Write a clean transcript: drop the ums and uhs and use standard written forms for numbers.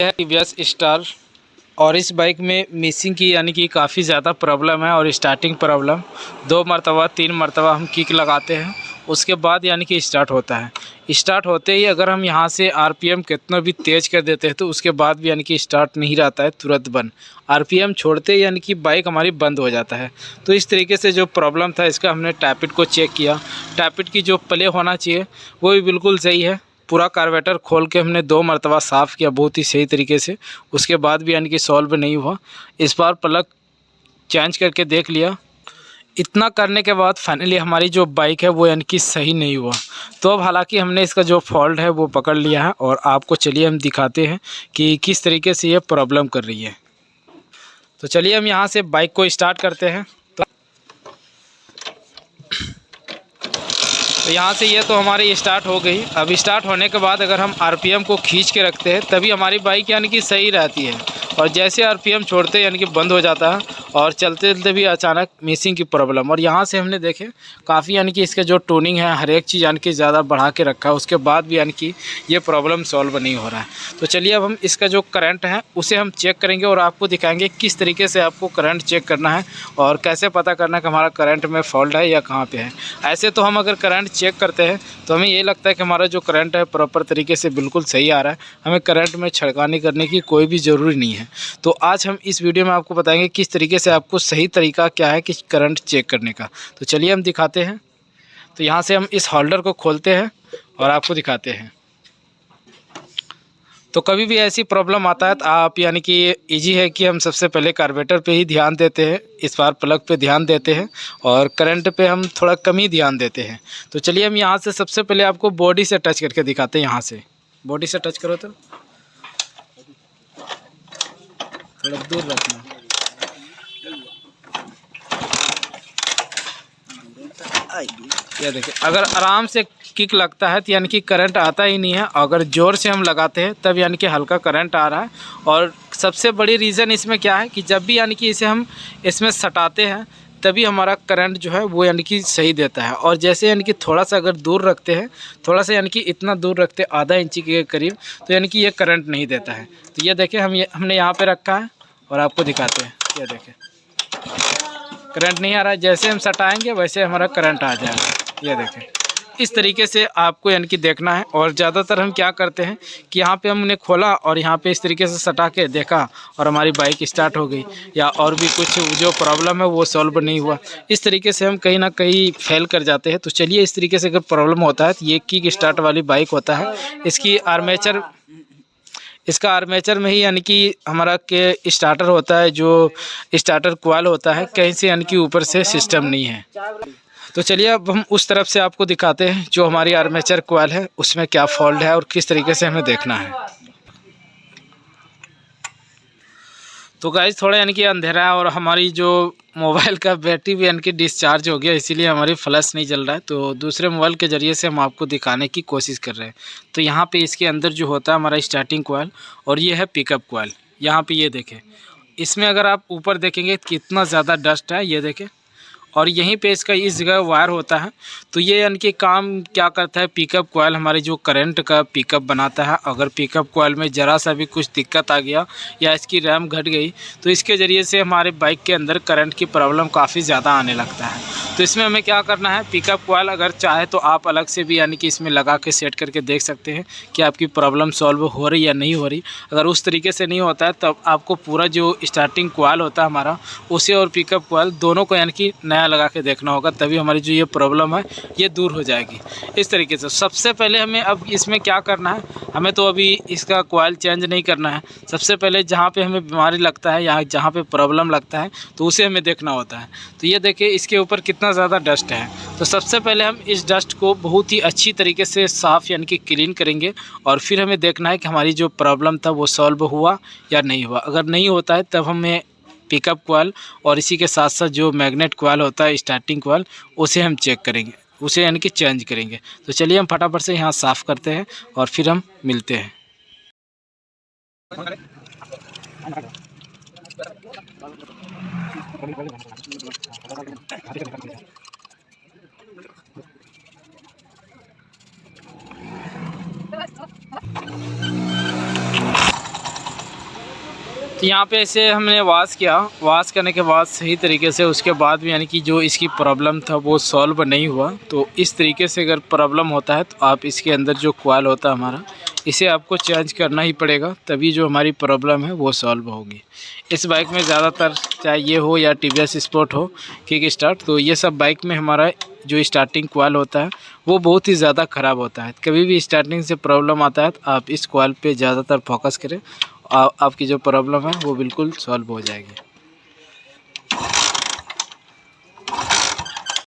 है TVS star और इस बाइक में मिसिंग की यानी कि काफ़ी ज़्यादा प्रॉब्लम है। और स्टार्टिंग प्रॉब्लम 2 मरतबा 3 मरतबा हम किक लगाते हैं, उसके बाद यानी कि स्टार्ट होता है। स्टार्ट होते ही अगर हम यहाँ से आरपीएम कितना भी तेज़ कर देते हैं तो उसके बाद भी यानी कि स्टार्ट नहीं रहता है, तुरंत बंद। आरपीएम छोड़ते ही यानी कि बाइक हमारी बंद हो जाता है। तो इस तरीके से जो प्रॉब्लम था इसका हमने टैपिट को चेक किया। टैपिट की जो प्ले होना चाहिए वो भी बिल्कुल सही है। पूरा कार्बेटर खोल के हमने 2 मरतबा साफ़ किया बहुत ही सही तरीके से, उसके बाद भी यानी कि सॉल्व नहीं हुआ। इस बार प्लग चेंज करके देख लिया। इतना करने के बाद फाइनली हमारी जो बाइक है वो यानी कि सही नहीं हुआ। तो अब हालांकि हमने इसका जो फॉल्ट है वो पकड़ लिया है और आपको चलिए हम दिखाते हैं कि किस तरीके से ये प्रॉब्लम कर रही है। तो चलिए हम यहाँ से बाइक को स्टार्ट करते हैं। तो यहाँ से ये तो हमारी स्टार्ट हो गई। अब स्टार्ट होने के बाद अगर हम आरपीएम को खींच के रखते हैं तभी हमारी बाइक यानी कि सही रहती है। और जैसे आरपीएम छोड़ते यानी कि बंद हो जाता है और चलते चलते भी अचानक मिसिंग की प्रॉब्लम। और यहाँ से हमने देखे काफ़ी यानी कि इसका जो टूनिंग है हर एक चीज़ यानी कि ज़्यादा बढ़ा के रखा है, उसके बाद भी यानी कि ये प्रॉब्लम सॉल्व नहीं हो रहा है। तो चलिए अब हम इसका जो करंट है उसे हम चेक करेंगे और आपको दिखाएंगे किस तरीके से आपको करंट चेक करना है और कैसे पता करना है कि हमारा करंट में फॉल्ट है या कहाँ पे है। ऐसे तो हम अगर करंट चेक करते हैं तो हमें ये लगता है कि हमारा जो करंट है प्रॉपर तरीके से बिल्कुल सही आ रहा है, हमें करंट में छड़कानी करने की कोई भी ज़रूरी नहीं है। तो आज हम इस वीडियो में आपको बताएंगे किस तरीके से आपको सही तरीका क्या है कि करंट चेक करने का। तो चलिए हम दिखाते हैं। तो यहाँ से हम इस होल्डर को खोलते हैं और आपको दिखाते हैं। तो कभी भी ऐसी प्रॉब्लम आता है तो आप यानी कि इजी है कि हम सबसे पहले कार्बोरेटर पे ही ध्यान देते हैं, इस बार प्लग पे ध्यान देते हैं और करंट पे हम थोड़ा कम ही ध्यान देते हैं। तो चलिए हम यहाँ से सबसे पहले आपको बॉडी से टच करके दिखाते हैं। यहाँ से बॉडी से टच करो तो थोड़ा दूर रखना। ये देखिए अगर आराम से किक लगता है तो यानी कि करंट आता ही नहीं है। अगर ज़ोर से हम लगाते हैं तब यानी कि हल्का करंट आ रहा है। और सबसे बड़ी रीज़न इसमें क्या है कि जब भी यानी कि इसे हम इसमें सटाते हैं तभी हमारा करंट जो है वो यानी कि सही देता है। और जैसे यानी कि थोड़ा सा अगर दूर रखते हैं, थोड़ा सा यानी कि इतना दूर रखते हैं आधा इंची के करीब, तो यानी कि ये करंट नहीं देता है। तो ये देखें हमने यहाँ पर रखा है और आपको दिखाते हैं। ये देखें करंट नहीं आ रहा है, जैसे हम सटाएँगे वैसे हमारा करंट आ जाएगा। ये देखें इस तरीके से आपको यानी कि देखना है। और ज़्यादातर हम क्या करते हैं कि यहाँ पे हमने खोला और यहाँ पे इस तरीके से सटा के देखा और हमारी बाइक स्टार्ट हो गई, या और भी कुछ जो प्रॉब्लम है वो सॉल्व नहीं हुआ। इस तरीके से हम कहीं ना कहीं फेल कर जाते हैं। तो चलिए इस तरीके से अगर प्रॉब्लम होता है तो ये किक स्टार्ट वाली बाइक होता है, इसका आर्मेचर में ही यानी कि हमारा के स्टार्टर होता है, जो स्टार्टर कॉइल होता है, कहीं से यानी कि ऊपर से सिस्टम नहीं है। तो चलिए अब हम उस तरफ से आपको दिखाते हैं जो हमारी आर्मेचर कॉइल है उसमें क्या फॉल्ट है और किस तरीके से हमें देखना है। तो गाइस थोड़ा यानी कि अंधेरा है और हमारी जो मोबाइल का बैटरी भी यानी कि डिस्चार्ज हो गया, इसीलिए हमारी फ्लैश नहीं जल रहा है। तो दूसरे मोबाइल के ज़रिए से हम आपको दिखाने की कोशिश कर रहे हैं। तो यहाँ पे इसके अंदर जो होता है हमारा स्टार्टिंग कॉइल और ये है पिकअप कॉइल। यहाँ पे ये देखें, इसमें अगर आप ऊपर देखेंगे कितना ज़्यादा डस्ट है, ये देखें। और यहीं पे इसका इस जगह वायर होता है। तो ये यानी कि काम क्या करता है, पिकअप कॉइल हमारे जो करंट का पिकअप बनाता है। अगर पिकअप कॉइल में ज़रा सा भी कुछ दिक्कत आ गया या इसकी रैम घट गई तो इसके ज़रिए से हमारे बाइक के अंदर करंट की प्रॉब्लम काफ़ी ज़्यादा आने लगता है। तो इसमें हमें क्या करना है, पिकअप कॉइल अगर चाहे तो आप अलग से भी यानी कि इसमें लगा के सेट करके देख सकते हैं कि आपकी प्रॉब्लम सॉल्व हो रही या नहीं हो रही। अगर उस तरीके से नहीं होता है तब आपको पूरा जो स्टार्टिंग कॉइल होता है हमारा, उसे और पिकअप कॉइल दोनों को यानी कि नया लगा के देखना होगा, तभी हमारी जो ये प्रॉब्लम है ये दूर हो जाएगी। इस तरीके से सबसे पहले हमें अब इसमें क्या करना है, हमें तो अभी इसका कॉइल चेंज नहीं करना है। सबसे पहले जहाँ पे हमें बीमारी लगता है या जहाँ पे प्रॉब्लम लगता है तो उसे हमें देखना होता है। तो ये देखिए इसके ऊपर कितना ज़्यादा डस्ट है। तो सबसे पहले हम इस डस्ट को बहुत ही अच्छी तरीके से साफ़ यानी कि क्लीन करेंगे और फिर हमें देखना है कि हमारी जो प्रॉब्लम था वो सॉल्व हुआ या नहीं हुआ। अगर नहीं होता है तब हमें पिकअप कॉइल और इसी के साथ साथ जो मैग्नेट कॉइल होता है स्टार्टिंग कॉइल, उसे हम चेक करेंगे, उसे यानी कि चेंज करेंगे। तो चलिए हम फटाफट से यहाँ साफ़ करते हैं और फिर हम मिलते हैं। तो यहाँ पे ऐसे हमने वॉश किया, वॉश करने के बाद सही तरीके से उसके बाद भी यानी कि जो इसकी प्रॉब्लम था वो सॉल्व नहीं हुआ। तो इस तरीके से अगर प्रॉब्लम होता है तो आप इसके अंदर जो कॉइल होता है हमारा, इसे आपको चेंज करना ही पड़ेगा, तभी जो हमारी प्रॉब्लम है वो सॉल्व होगी। इस बाइक में ज़्यादातर चाहे ये हो या टीवीएस स्पोर्ट हो, किक स्टार्ट, तो ये सब बाइक में हमारा जो स्टार्टिंग कॉइल होता है वो बहुत ही ज़्यादा ख़राब होता है। कभी भी स्टार्टिंग से प्रॉब्लम आता है तो आप इस कॉइल पे ज़्यादातर फोकस करें, आपकी जो प्रॉब्लम है वो बिल्कुल सॉल्व हो जाएगी।